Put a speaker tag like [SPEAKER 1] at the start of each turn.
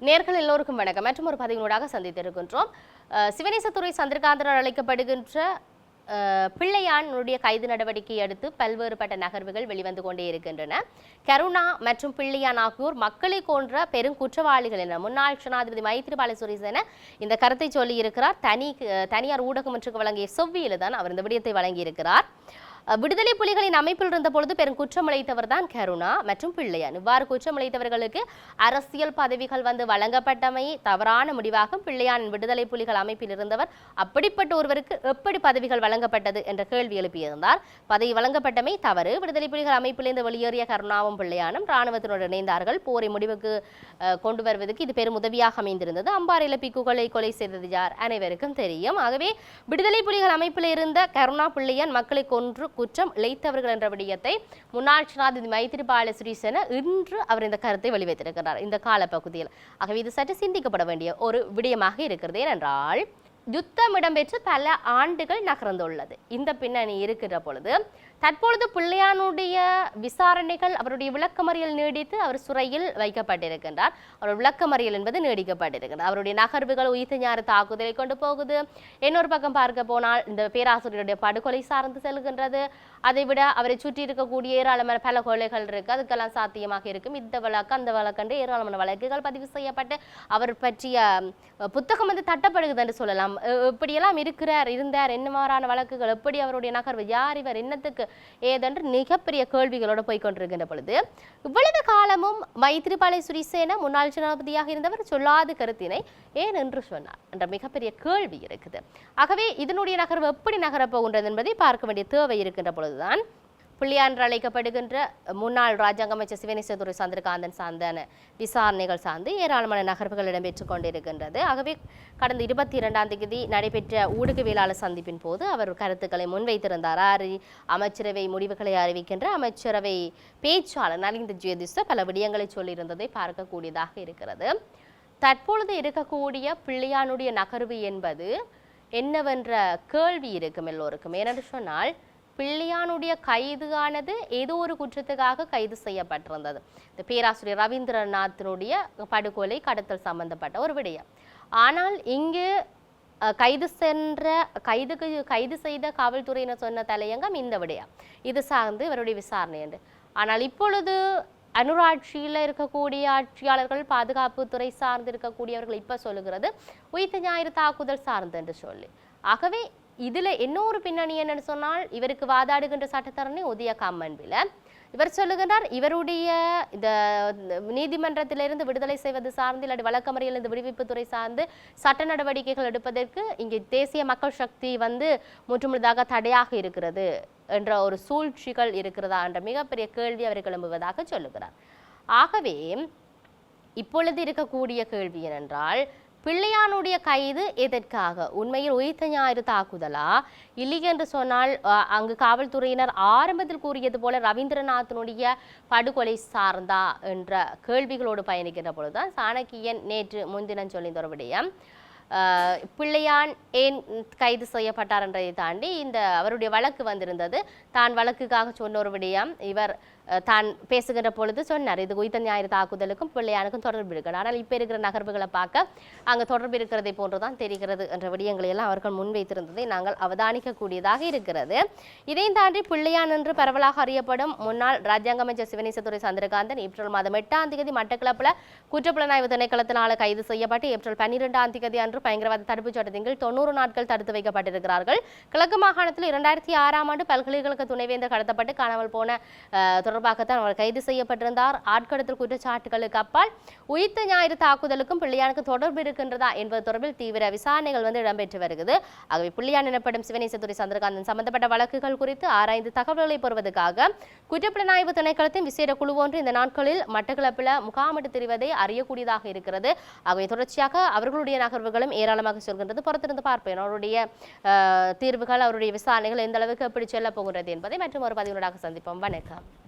[SPEAKER 1] நேர்கள் எல்லோருக்கும் வணக்கம். மற்றும் ஒரு பதிவினூடாக சந்தித்திருக்கின்றோம். சிவனேசத்துறை சந்திரகாந்தனால் அழைக்கப்படுகின்ற பிள்ளையானுடைய கைது நடவடிக்கையை அடுத்து பல்வேறுபட்ட நகர்வுகள் வெளிவந்து கொண்டே இருக்கின்றன. கருணா மற்றும் பிள்ளையான் ஆகியோர் மக்களை கொன்ற பெரும் குற்றவாளிகள் என முன்னாள் ஜனாதிபதி மைத்ரிபால சிறிசேன இந்த கருத்தை சொல்லியிருக்கிறார். தனியார் ஊடகம் ஒன்றுக்கு வழங்கிய செவ்வியில் தான் அவர் இந்த விடயத்தை வழங்கியிருக்கிறார். விடுதலை புலிகளின் அமைப்பில் இருந்த பொழுது பெரும் குற்றமளித்தவர் தான் கருணா மற்றும் பிள்ளையான். இவ்வாறு குற்றமளித்தவர்களுக்கு அரசியல் பதவிகள் வழங்கப்பட்டமை தவறான முடிவாகும். பிள்ளையானின் விடுதலை புலிகள் அமைப்பில் இருந்தவர் அப்படிப்பட்ட ஒருவருக்கு எப்படி பதவிகள் வழங்கப்பட்டது என்ற கேள்வி எழுப்பியிருந்தார். பதவி வழங்கப்பட்டமை தவறு. விடுதலை புலிகள் அமைப்பிலிருந்து வெளியேறிய கருணாவும் பிள்ளையானும் இராணுவத்தினுடன் இணைந்தார்கள். போரை முடிவுக்கு கொண்டு வருவதற்கு இது பெரும் உதவியாக அமைந்திருந்தது. அம்பாறையில் பிக்குகளை கொலை செய்தது யார் அனைவருக்கும் தெரியும். ஆகவே விடுதலை புலிகள் அமைப்பில் இருந்த கருணா பிள்ளையான் மக்களை கொன்று குற்றம் இழைத்தவர்கள் என்ற விடயத்தை முன்னாள் ஜனாதிபதி மைத்ரிபால சிறிசேன இன்று அவர் இந்த கருத்தை வெளிவைத்திருக்கிறார் இந்த காலப்பகுதியில். ஆகவே இது சற்று சிந்திக்கப்பட வேண்டிய ஒரு விடயமாக இருக்கிறது. ஏனென்றால் யுத்தம் இடம்பெற்று பல ஆண்டுகள் நகர்ந்துள்ளது. இந்த பின்னணி இருக்கிற பொழுது தற்பொழுது பிள்ளையானுடைய விசாரணைகள் அவருடைய விளக்கமறியல் நீடித்து அவர் சிறையில் வைக்கப்பட்டிருக்கின்றார். அவர் விளக்கமறியல் என்பது நீடிக்கப்பட்டிருக்கிறார். அவருடைய நகர்வுகள் உயிர்த்த ஞாயிறு தாக்குதலை கொண்டு போகுது. இன்னொரு பக்கம் பார்க்க போனால் இந்த பேராசிரியருடைய படுகொலை சார்ந்து செல்கின்றது. அதைவிட அவரை சுற்றி இருக்கக்கூடிய ஏராளமான பல கொலைகள் இருக்கு. அதுக்கெல்லாம் சாத்தியமாக இருக்கும். இந்த வழக்கு அந்த வழக்கென்று ஏராளமான வழக்குகள் பதிவு செய்யப்பட்டு அவர் பற்றிய புத்தகம் தட்டப்படுகிறது என்று சொல்லலாம். எப்படியெல்லாம் இருந்தார், என்ன மாதிரியான வழக்குகள், எப்படி அவருடைய நகர்வு, யார் இவர், என்னத்துக்கு ஏதென்று மிகப்பெரிய கேள்விகளோடு போய்கொண்டிருக்கின்ற பொழுது இவ்வளவு காலமும் மைத்ரிபால சிறிசேன முன்னாள் ஜனாதிபதியாக இருந்தவர் சொல்லாத கருத்தினை ஏன் என்று சொன்னார் என்ற மிகப்பெரிய கேள்வி இருக்குது. ஆகவே இதனுடைய நகர்வு எப்படி நகரப்போகின்றது என்பதை பார்க்க வேண்டிய தேவை இருக்கின்ற பொழுதுதான் பிள்ளையான் என்று அழைக்கப்படுகின்ற முன்னாள் ராஜாங்க அமைச்சர் சிவனேசதுரை சந்திரகாந்தன் சார்ந்தான விசாரணைகள் சார்ந்து ஏராளமான நகர்வுகள் இடம்பெற்றுக் கொண்டிருக்கின்றது. ஆகவே கடந்த 22ஆம் தேதி நடைபெற்ற ஊடகவியலாளர் சந்திப்பின் போது அவர் கருத்துக்களை முன்வைத்திருந்தார். அமைச்சரவை முடிவுகளை அறிவிக்கின்ற அமைச்சரவை பேச்சாளர் நலிந்த ஜேதிஸ்ட பல விடயங்களை சொல்லியிருந்ததை பார்க்கக்கூடியதாக இருக்கிறது. தற்பொழுது இருக்கக்கூடிய பிள்ளையானுடைய நகர்வு என்பது என்னவென்ற கேள்வி இருக்கும் எல்லோருக்கும். ஏனென்று சொன்னால் பிள்ளையானுடைய கைதுகானது ஏதோ ஒரு குற்றத்துக்காக கைது செய்யப்பட்டிருந்தது. இந்த பேராசிரியர் ரவீந்திரநாத்தினுடைய படுகொலை கடத்தல் சம்பந்தப்பட்ட ஒரு விடயம். ஆனால் இங்கு கைது செய்த காவல்துறையினர் சொன்ன தலையங்கம் இந்த விடயம், இது சார்ந்து இவருடைய விசாரணை என்று. ஆனால் இப்பொழுது அனுராட்சியில் இருக்கக்கூடிய ஆட்சியாளர்கள், பாதுகாப்புத்துறை சார்ந்து இருக்கக்கூடியவர்கள் இப்ப சொல்லுகிறது உயிர்த்த ஞாயிறு தாக்குதல் சார்ந்து என்று சொல்லி. ஆகவே இதுல இன்னொரு பின்னணி என்னன்னு சொன்னால் இவருக்கு வாதாடுகின்ற சட்டத்தரணி உதய காமன்பில இவர் சொல்லுகின்றார் இவருடைய இந்த நீதிமன்றத்திலிருந்து விடுதலை செய்வது சார்ந்து இல்லாட்டி வழக்கமறியலிருந்து விடுவிப்புத்துறை சார்ந்து சட்ட நடவடிக்கைகள் எடுப்பதற்கு இங்கே தேசிய மக்கள் சக்தி முற்றுமுழுதாக தடையாக இருக்கிறது என்ற ஒரு சூழ்ச்சிகள் இருக்கிறதா என்ற மிகப்பெரிய கேள்வி அவர் கிளம்புவதாக சொல்லுகிறார். ஆகவே இப்பொழுது இருக்கக்கூடிய கேள்வி என்னென்றால் பிள்ளையானுடைய கைது எதற்காக? உண்மையில் உயிர்த்த ஞாயிறு தாக்குதலா இல்லை என்று சொன்னால் அங்கு காவல்துறையினர் ஆரம்பத்தில் கூறியது போல ரவீந்திரநாத்தினுடைய படுகொலை சார்ந்தா என்ற கேள்விகளோடு பயணிக்கின்ற பொழுதுதான் சாணக்கியன் நேற்று முன்தினம் சொல்லியிருந்த ஒரு விடயம் பிள்ளையான் ஏன் கைது செய்யப்பட்டார் என்றதை தாண்டி இந்த அவருடைய வழக்கு வந்திருந்தது. தான் வழக்குக்காக சொன்ன ஒரு விடயம் இவர் தான் பேசுகின்ற பொழுது சொன்னார் இது உயிர்த்த ஞாயிறு தாக்குதலுக்கும் பிள்ளையானுக்கும் தொடர்பு இருக்கிறது. ஆனால் இப்போ இருக்கிற நகர்வுகளை பார்க்க அங்கே தொடர்பு இருக்கிறதை போன்றுதான் தெரிகிறது என்ற விடயங்களை எல்லாம் அவர்கள் முன்வைத்திருந்ததை நாங்கள் அவதானிக்கக்கூடியதாக இருக்கிறது. இதையும் தாண்டி பிள்ளையான் என்று பரவலாக அறியப்படும் முன்னாள் ராஜாங்க அமைச்சர் சிவனேசதுரை சந்திரகாந்தன் ஏப்ரல் மாதம் 8ஆம் தேதி மட்டக்களப்பில் குற்றப்புலனாய்வு திணைக்களத்தினால் கைது செய்யப்பட்டு ஏப்ரல் 12ஆம் தேதி அன்று பயங்கரவாத தடுப்புச் சட்டத்தின் கீழ் 90 நாட்கள் தடுத்து வைக்கப்பட்டிருக்கிறார்கள். கிழக்கு மாகாணத்தில் 2006ஆம் ஆண்டு பல்கலைக்கழக துணைவேந்தர் கடத்தப்பட்டு காணாமல் போன தொடர்பாகத்தான் அவர் கைது செய்யப்பட்டிருந்தார். ஆட்கடத்தல் குற்றச்சாட்டுகளுக்கு அப்பால் உயிர்த்த ஞாயிறு தாக்குதலுக்கும் பிள்ளையானுக்கு தொடர்பு இருக்கின்றதா என்பது தொடர்பில் தீவிர விசாரணைகள் இடம்பெற்று வருகிறது. ஆகவே பிள்ளையான் எனப்படும் சிவனேசதுரை சந்திரகாந்தன் சம்பந்தப்பட்ட வழக்குகள் குறித்து ஆராய்ந்து தகவல்களை பெறுவதற்காக குற்றப்புலனாய்வு திணைக்களத்தின் விசேட குழு ஒன்று இந்த நாட்களில் மட்டக்களப்பில் முகாமிட்டு தெரிவதை அறியக்கூடியதாக இருக்கிறது. ஆகவே தொடர்ச்சியாக அவர்களுடைய நகர்வுகளும் ஏராளமாக சொல்கின்றது. பொறுத்திருந்து பார்ப்பேன் அவருடைய தீர்வுகள், அவருடைய விசாரணைகள் எந்த அளவுக்கு எப்படி செல்ல போகின்றது என்பதை மற்றும் ஒரு பதிவுகளாக சந்திப்போம். வணக்கம்.